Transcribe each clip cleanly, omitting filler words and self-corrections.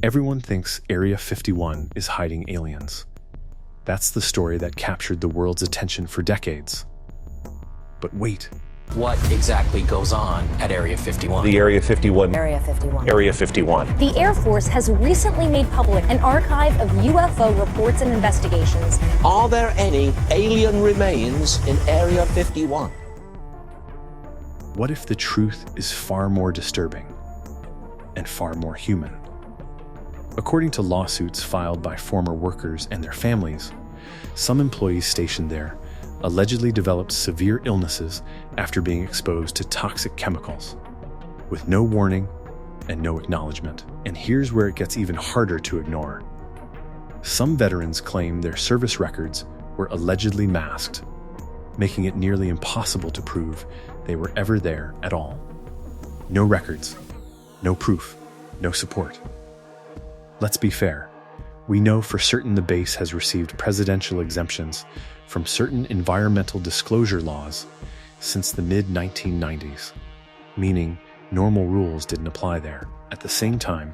Everyone thinks Area 51 is hiding aliens. That's the story that captured the world's attention for decades. But wait. What exactly goes on at Area 51? The Area 51. Area 51. Area 51. The Air Force has recently made public an archive of UFO reports and investigations. Are there any alien remains in Area 51? What if the truth is far more disturbing and far more human? According to lawsuits filed by former workers and their families, some employees stationed there allegedly developed severe illnesses after being exposed to toxic chemicals, with no warning and no acknowledgement. And here's where it gets even harder to ignore. Some veterans claim their service records were allegedly masked, making it nearly impossible to prove they were ever there at all. No records, no proof, no support. Let's be fair. We know for certain the base has received presidential exemptions from certain environmental disclosure laws since the mid-1990s, meaning normal rules didn't apply there. At the same time,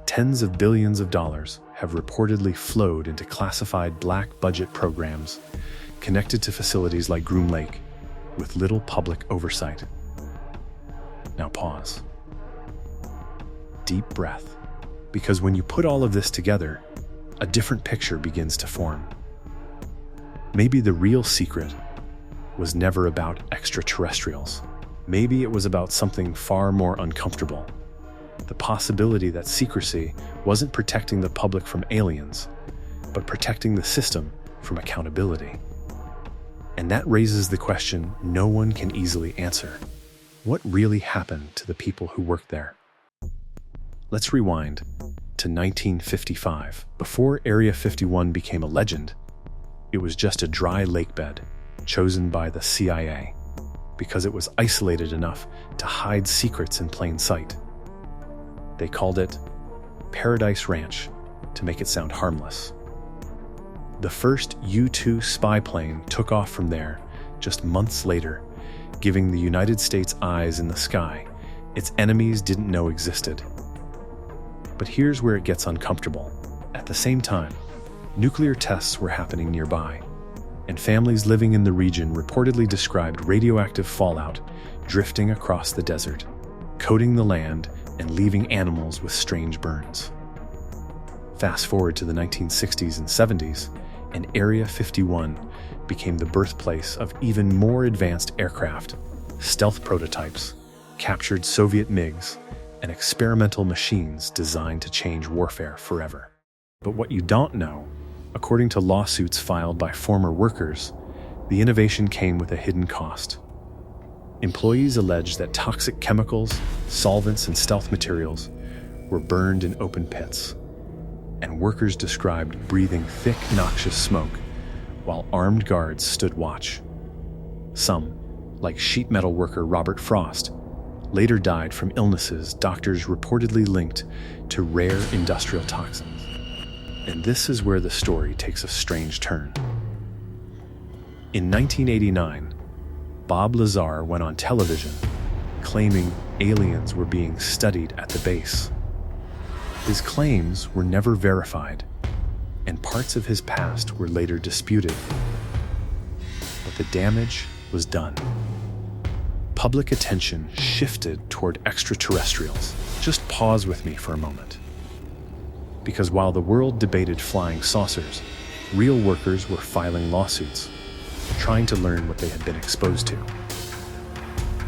tens of billions of dollars have reportedly flowed into classified black budget programs connected to facilities like Groom Lake with little public oversight. Now pause. Deep breath. Because when you put all of this together, a different picture begins to form. Maybe the real secret was never about extraterrestrials. Maybe it was about something far more uncomfortable. The possibility that secrecy wasn't protecting the public from aliens, but protecting the system from accountability. And that raises the question no one can easily answer. What really happened to the people who worked there? Let's rewind to 1955. Before Area 51 became a legend, it was just a dry lakebed chosen by the CIA because it was isolated enough to hide secrets in plain sight. They called it Paradise Ranch to make it sound harmless. The first U-2 spy plane took off from there just months later, giving the United States eyes in the sky its enemies didn't know existed. But here's where it gets uncomfortable. At the same time, nuclear tests were happening nearby, and families living in the region reportedly described radioactive fallout drifting across the desert, coating the land and leaving animals with strange burns. Fast forward to the 1960s and 70s, and Area 51 became the birthplace of even more advanced aircraft, stealth prototypes, captured Soviet MiGs, and experimental machines designed to change warfare forever. But what you don't know, according to lawsuits filed by former workers, the innovation came with a hidden cost. Employees alleged that toxic chemicals, solvents, and stealth materials were burned in open pits, and workers described breathing thick, noxious smoke while armed guards stood watch. Some, like sheet metal worker Robert Frost, later died from illnesses doctors reportedly linked to rare industrial toxins. And this is where the story takes a strange turn. In 1989, Bob Lazar went on television claiming aliens were being studied at the base. His claims were never verified, and parts of his past were later disputed. But the damage was done. Public attention shifted toward extraterrestrials. Just pause with me for a moment. Because while the world debated flying saucers, real workers were filing lawsuits, trying to learn what they had been exposed to.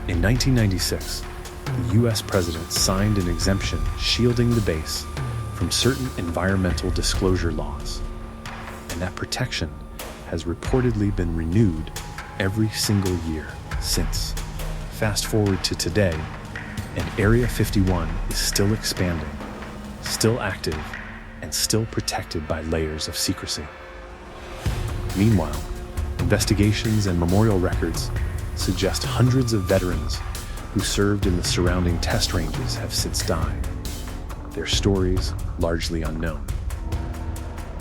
In 1996, the US president signed an exemption shielding the base from certain environmental disclosure laws, and that protection has reportedly been renewed every single year since. Fast forward to today, and Area 51 is still expanding, still active, and still protected by layers of secrecy. Meanwhile, investigations and memorial records suggest hundreds of veterans who served in the surrounding test ranges have since died, their stories largely unknown.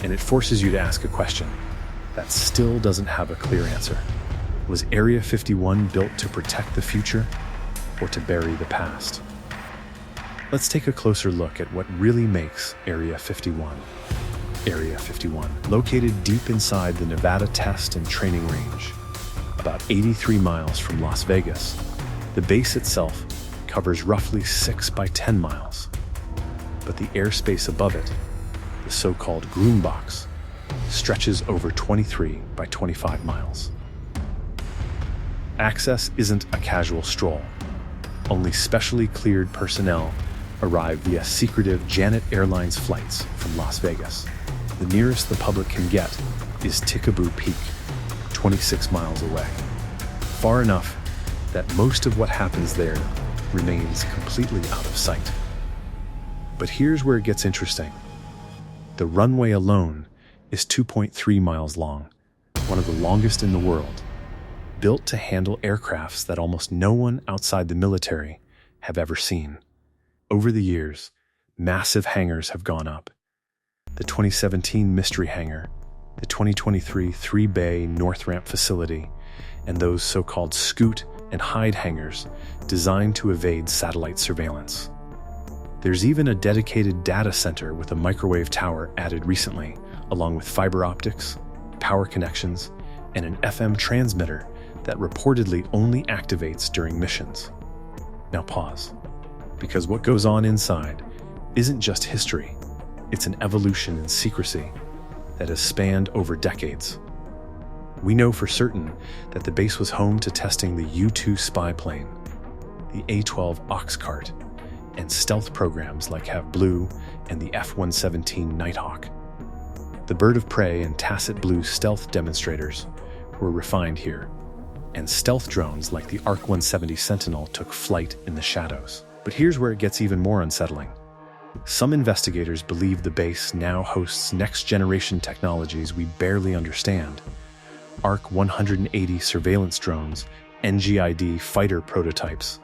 And it forces you to ask a question that still doesn't have a clear answer. Was Area 51 built to protect the future or to bury the past? Let's take a closer look at what really makes Area 51. Area 51, located deep inside the Nevada Test and Training Range, about 83 miles from Las Vegas. The base itself covers roughly 6 by 10 miles, but the airspace above it, the so-called groom box, stretches over 23 by 25 miles. Access isn't a casual stroll. Only specially cleared personnel arrive via secretive Janet Airlines flights from Las Vegas. The nearest the public can get is Tikaboo Peak, 26 miles away. Far enough that most of what happens there remains completely out of sight. But here's where it gets interesting. The runway alone is 2.3 miles long, one of the longest in the world, built to handle aircrafts that almost no one outside the military have ever seen. Over the years, massive hangars have gone up. The 2017 Mystery Hangar, the 2023 three-bay North Ramp facility, and those so-called scoot and hide hangars designed to evade satellite surveillance. There's even a dedicated data center with a microwave tower added recently, along with fiber optics, power connections, and an FM transmitter that reportedly only activates during missions. Now pause, because what goes on inside isn't just history, it's an evolution in secrecy that has spanned over decades. We know for certain that the base was home to testing the U-2 spy plane, the A-12 Oxcart, and stealth programs like Have Blue and the F-117 Nighthawk. The bird of prey and tacit blue stealth demonstrators were refined here, and stealth drones like the ARC-170 Sentinel took flight in the shadows. But here's where it gets even more unsettling. Some investigators believe the base now hosts next-generation technologies we barely understand. ARC-180 surveillance drones, NGID fighter prototypes,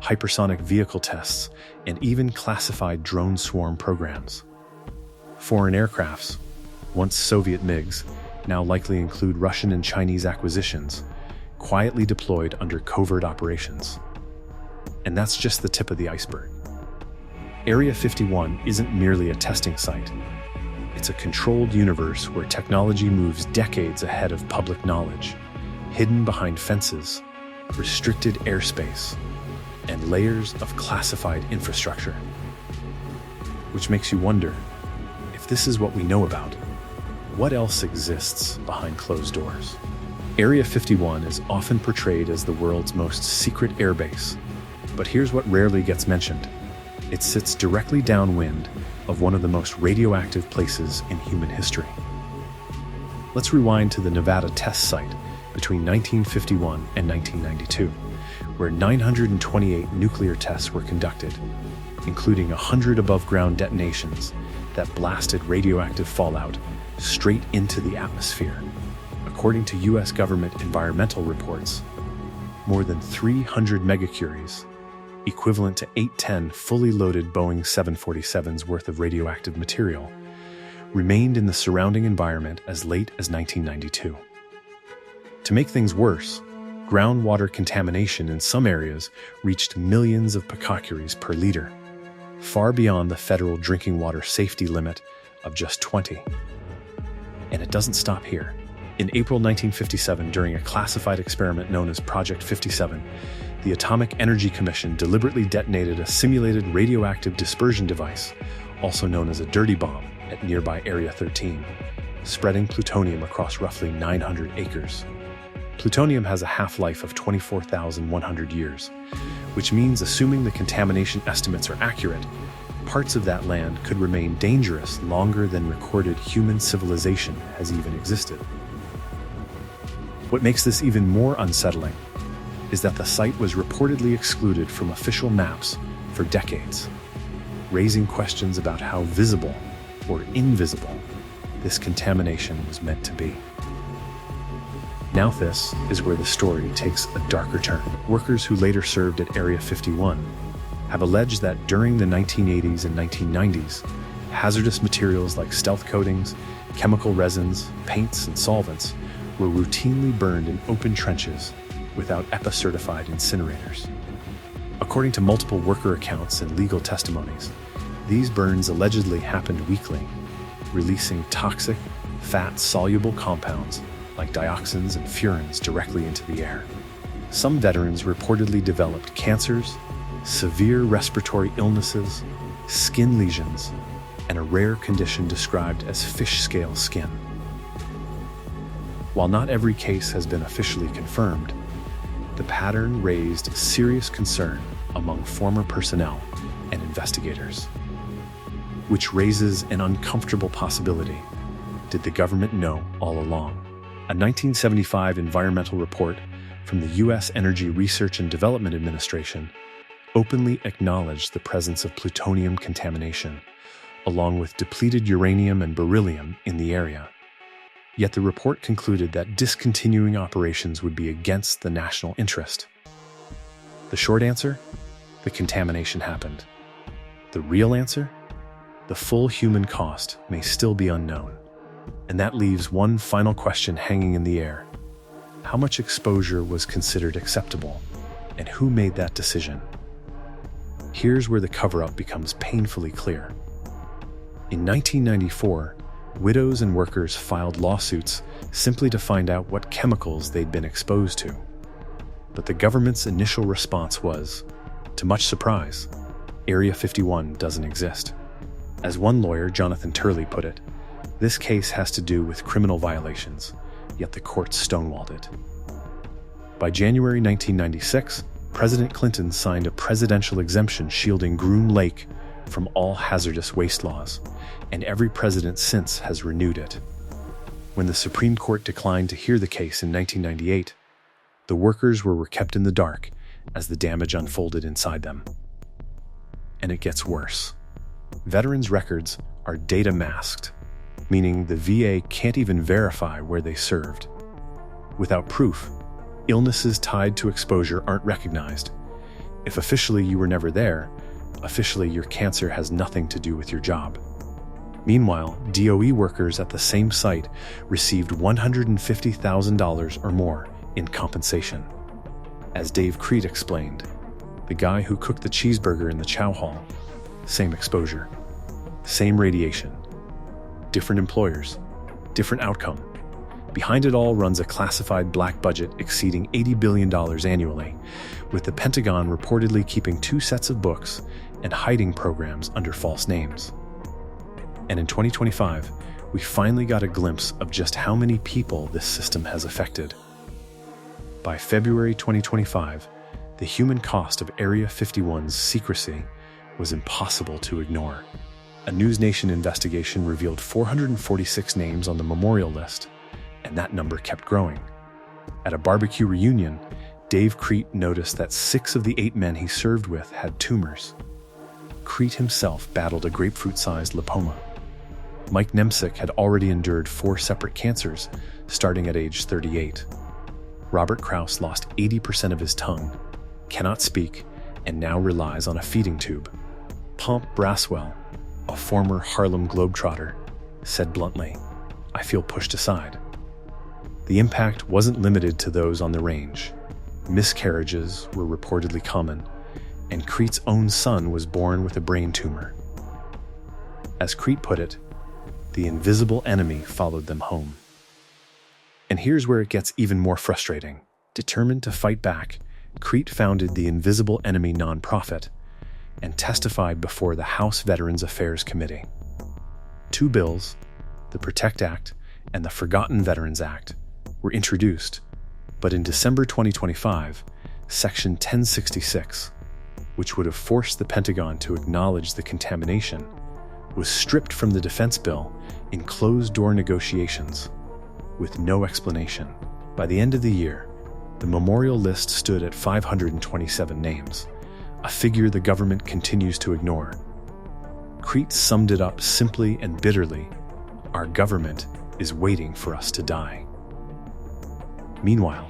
hypersonic vehicle tests, and even classified drone swarm programs. Foreign aircrafts, once Soviet MiGs, now likely include Russian and Chinese acquisitions, quietly deployed under covert operations. And that's just the tip of the iceberg. Area 51 isn't merely a testing site. It's a controlled universe where technology moves decades ahead of public knowledge, hidden behind fences, restricted airspace, and layers of classified infrastructure. Which makes you wonder, if this is what we know about, what else exists behind closed doors? Area 51 is often portrayed as the world's most secret airbase, but here's what rarely gets mentioned. It sits directly downwind of one of the most radioactive places in human history. Let's rewind to the Nevada test site between 1951 and 1992, where 928 nuclear tests were conducted, including 100 above-ground detonations that blasted radioactive fallout straight into the atmosphere. According to U.S. government environmental reports, more than 300 megacuries, equivalent to 810 fully loaded Boeing 747s worth of radioactive material, remained in the surrounding environment as late as 1992. To make things worse, groundwater contamination in some areas reached millions of picocuries per liter, far beyond the federal drinking water safety limit of just 20. And it doesn't stop here. In April 1957, during a classified experiment known as Project 57, the Atomic Energy Commission deliberately detonated a simulated radioactive dispersion device, also known as a dirty bomb, at nearby Area 13, spreading plutonium across roughly 900 acres. Plutonium has a half-life of 24,100 years, which means, assuming the contamination estimates are accurate, parts of that land could remain dangerous longer than recorded human civilization has even existed. What makes this even more unsettling is that the site was reportedly excluded from official maps for decades, raising questions about how visible or invisible this contamination was meant to be. Now this is where the story takes a darker turn. Workers who later served at Area 51 have alleged that during the 1980s and 1990s, hazardous materials like stealth coatings, chemical resins, paints, and solvents were routinely burned in open trenches without EPA-certified incinerators. According to multiple worker accounts and legal testimonies, these burns allegedly happened weekly, releasing toxic, fat-soluble compounds like dioxins and furans directly into the air. Some veterans reportedly developed cancers, severe respiratory illnesses, skin lesions, and a rare condition described as fish scale skin. While not every case has been officially confirmed, the pattern raised serious concern among former personnel and investigators, which raises an uncomfortable possibility. Did the government know all along? A 1975 environmental report from the U.S. Energy Research and Development Administration openly acknowledged the presence of plutonium contamination, along with depleted uranium and beryllium in the area. Yet the report concluded that discontinuing operations would be against the national interest. The short answer? The contamination happened. The real answer? The full human cost may still be unknown. And that leaves one final question hanging in the air. How much exposure was considered acceptable? And who made that decision? Here's where the cover-up becomes painfully clear. In 1994, widows and workers filed lawsuits simply to find out what chemicals they'd been exposed to. But the government's initial response was, to much surprise, Area 51 doesn't exist. As one lawyer, Jonathan Turley, put it, this case has to do with criminal violations, yet the courts stonewalled it. By January 1996, President Clinton signed a presidential exemption shielding Groom Lake from all hazardous waste laws, and every president since has renewed it. When the Supreme Court declined to hear the case in 1998, the workers were kept in the dark as the damage unfolded inside them. And it gets worse. Veterans' records are data masked, meaning the VA can't even verify where they served. Without proof, illnesses tied to exposure aren't recognized. If officially you were never there, officially your cancer has nothing to do with your job. Meanwhile, DOE workers at the same site received $150,000 or more in compensation. As Dave Crete explained, the guy who cooked the cheeseburger in the chow hall, same exposure, same radiation, different employers, different outcome. Behind it all runs a classified black budget exceeding $80 billion annually, with the Pentagon reportedly keeping 2 sets of books and hiding programs under false names. And in 2025, we finally got a glimpse of just how many people this system has affected. By February 2025, the human cost of Area 51's secrecy was impossible to ignore. A News Nation investigation revealed 446 names on the memorial list, and that number kept growing. At a barbecue reunion, Dave Crete noticed that 6 of the 8 men he served with had tumors. Crete himself battled a grapefruit-sized lipoma. Mike Nemsick had already endured 4 separate cancers, starting at age 38. Robert Krause lost 80% of his tongue, cannot speak, and now relies on a feeding tube. Pomp Braswell, a former Harlem Globetrotter, said bluntly, "I feel pushed aside." The impact wasn't limited to those on the range. Miscarriages were reportedly common, and Crete's own son was born with a brain tumor. As Crete put it, the invisible enemy followed them home. And here's where it gets even more frustrating. Determined to fight back, Crete founded the Invisible Enemy nonprofit and testified before the House Veterans Affairs Committee. 2 bills, the PROTECT Act and the Forgotten Veterans Act, were introduced, but in December 2025, Section 1066, which would have forced the Pentagon to acknowledge the contamination, was stripped from the defense bill in closed-door negotiations, with no explanation. By the end of the year, the memorial list stood at 527 names, a figure the government continues to ignore. Crete summed it up simply and bitterly: our government is waiting for us to die. Meanwhile,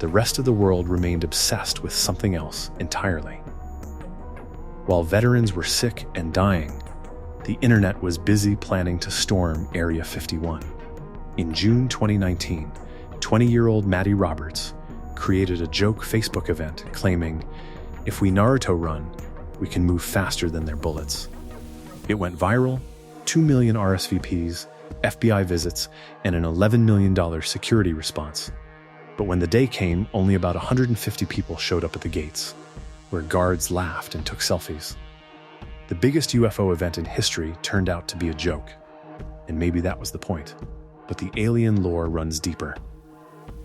the rest of the world remained obsessed with something else entirely. While veterans were sick and dying, the internet was busy planning to storm Area 51. In June 2019, 20-year-old Maddie Roberts created a joke Facebook event claiming, If we Naruto run, we can move faster than their bullets. It went viral, 2 million RSVPs, FBI visits, and an $11 million security response. But when the day came, only about 150 people showed up at the gates, where guards laughed and took selfies. The biggest UFO event in history turned out to be a joke, and maybe that was the point. But the alien lore runs deeper.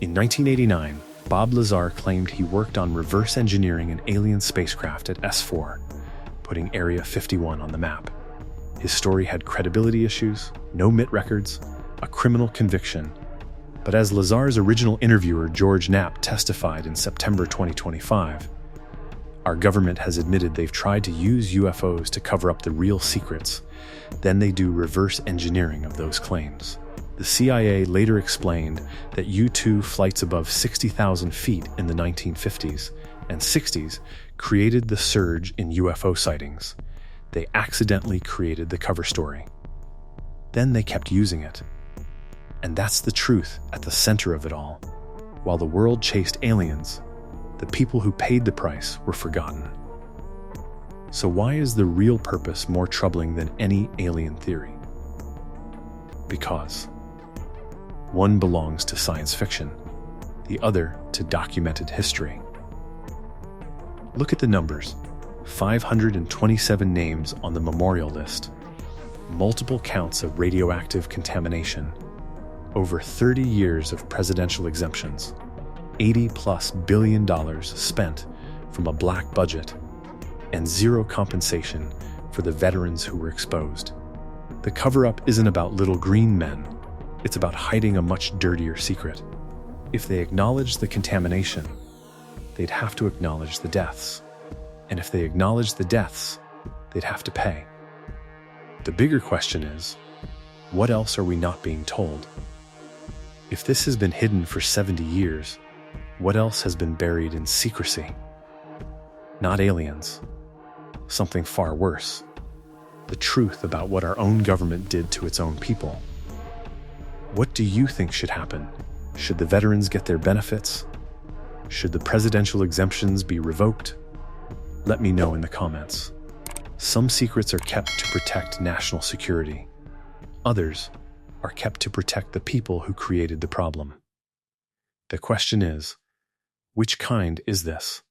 In 1989, Bob Lazar claimed he worked on reverse engineering an alien spacecraft at S4, putting Area 51 on the map. His story had credibility issues, no MIT records, a criminal conviction. But as Lazar's original interviewer George Knapp testified in September 2025, our government has admitted they've tried to use UFOs to cover up the real secrets. Then they do reverse engineering of those claims. The CIA later explained that U-2 flights above 60,000 feet in the 1950s and 60s created the surge in UFO sightings. They accidentally created the cover story. Then they kept using it. And that's the truth at the center of it all. While the world chased aliens, the people who paid the price were forgotten. So why is the real purpose more troubling than any alien theory? Because one belongs to science fiction, the other to documented history. Look at the numbers. 527 names on the memorial list, multiple counts of radioactive contamination, over 30 years of presidential exemptions, $80+ billion spent from a black budget, and zero compensation for the veterans who were exposed. The cover-up isn't about little green men. It's about hiding a much dirtier secret. If they acknowledge the contamination, they'd have to acknowledge the deaths. And if they acknowledge the deaths, they'd have to pay. The bigger question is, what else are we not being told? If this has been hidden for 70 years, what else has been buried in secrecy? Not aliens. Something far worse. The truth about what our own government did to its own people. What do you think should happen? Should the veterans get their benefits? Should the presidential exemptions be revoked? Let me know in the comments. Some secrets are kept to protect national security. Others are kept to protect the people who created the problem. The question is, which kind is this?